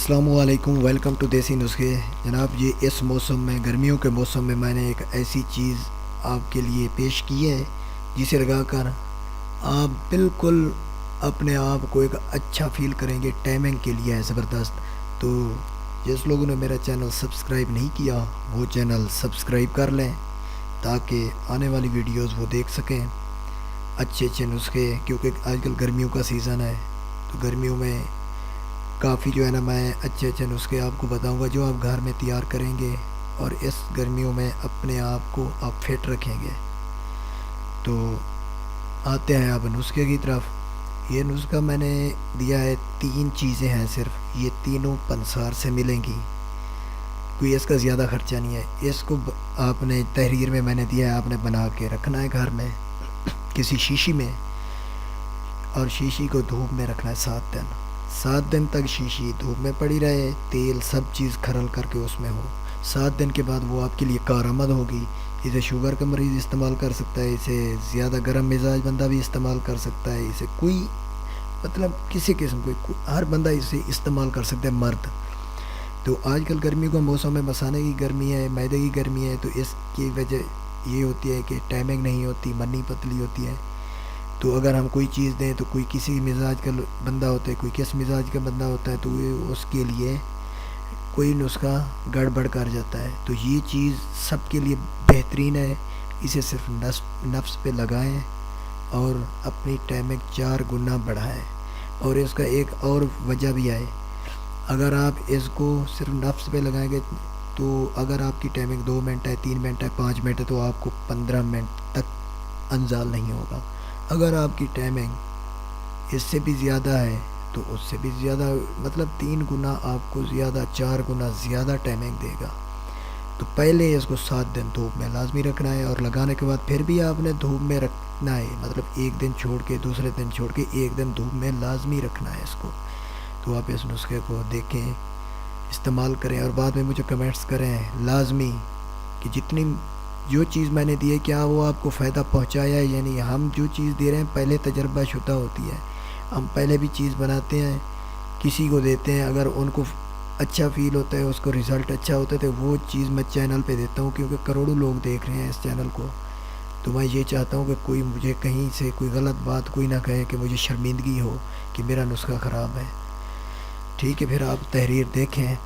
अस्सलाम वालेकुम, welcome to देसी नुस्खे। जनाब, ये इस मौसम में, गर्मियों के मौसम में मैंने एक ऐसी चीज़ आपके लिए पेश की है जिसे लगाकर आप बिल्कुल अपने आप को एक अच्छा फ़ील करेंगे। टाइमिंग के लिए है ज़बरदस्त। तो जिस लोगों ने मेरा चैनल सब्सक्राइब नहीं किया वो चैनल सब्सक्राइब कर लें ताकि आने वाली वीडियोस वो देख सकें, अच्छे अच्छे नुस्खे। क्योंकि आजकल गर्मियों का सीज़न है, तो गर्मियों में काफ़ी जो है ना, मैं अच्छे अच्छे नुस्खे आपको बताऊंगा जो आप घर में तैयार करेंगे और इस गर्मियों में अपने आप को आप फिट रखेंगे। तो आते हैं अब नुस्खे की तरफ। ये नुस्खा मैंने दिया है, 3 चीज़ें हैं सिर्फ, ये तीनों पंसार से मिलेंगी, कोई इसका ज़्यादा खर्चा नहीं है। इसको आपने तहरीर में मैंने दिया है, आपने बना के रखना है घर में किसी शीशी में, और शीशी को धूप में रखना है 7 दिन तक। शीशी धूप में पड़ी रहे, तेल सब चीज़ खरल करके उसमें हो। 7 दिन के बाद वो आपके लिए कारआमद होगी। इसे शुगर का मरीज़ इस्तेमाल कर सकता है, इसे ज़्यादा गर्म मिजाज बंदा भी इस्तेमाल कर सकता है, इसे कोई मतलब किसी किस्म को हर बंदा इसे इस्तेमाल कर सकता है, मर्द। तो आजकल गर्मियों का मौसम है, मसाने की गर्मी है, मैदे की गर्मी है, तो इसकी वजह ये होती है कि टाइमिंग नहीं होती, मन्नी पतली होती है। तो अगर हम कोई चीज़ दें तो कोई किसी मिजाज का बंदा होता है, कोई किस मिजाज का बंदा होता है, तो ये उसके लिए कोई नुस्खा गड़बड़ कर जाता है। तो ये चीज़ सबके लिए बेहतरीन है। इसे सिर्फ नफ्स पे लगाएं और अपनी टाइमिंग 4 गुना बढ़ाएं। और इसका एक और वजह भी है, अगर आप इसको सिर्फ नफ्स पे लगाएंगे तो अगर आपकी टाइमिंग 2 मिनट है, 3 मिनट है, 5 मिनट है, तो आपको 15 मिनट तक अंजाल नहीं होगा। अगर आपकी टाइमिंग इससे भी ज़्यादा है तो उससे भी ज़्यादा, मतलब 3 गुना आपको ज़्यादा, 4 गुना ज़्यादा टाइमिंग देगा। तो पहले इसको 7 दिन धूप में लाजमी रखना है, और लगाने के बाद फिर भी आपने धूप में रखना है, मतलब एक दिन छोड़ के, दूसरे दिन छोड़ के, एक दिन धूप में लाजमी रखना है इसको। तो आप इस नुस्खे को देखें, इस्तेमाल करें और बाद में मुझे कमेंट्स करें लाजमी कि जितनी जो चीज़ मैंने दी है क्या वो आपको फ़ायदा पहुंचाया है या नहीं। हम जो चीज़ दे रहे हैं पहले तजर्बा शुदा होती है, हम पहले भी चीज़ बनाते हैं, किसी को देते हैं, अगर उनको अच्छा फ़ील होता है, उसको रिज़ल्ट अच्छा होता है, तो वो चीज़ मैं चैनल पे देता हूँ, क्योंकि करोड़ों लोग देख रहे हैं इस चैनल को। तो मैं ये चाहता हूँ कि कोई मुझे कहीं से कोई गलत बात कोई ना कहे कि मुझे शर्मिंदगी हो कि मेरा नुस्खा ख़राब है। ठीक है, फिर आप तहरीर देखें।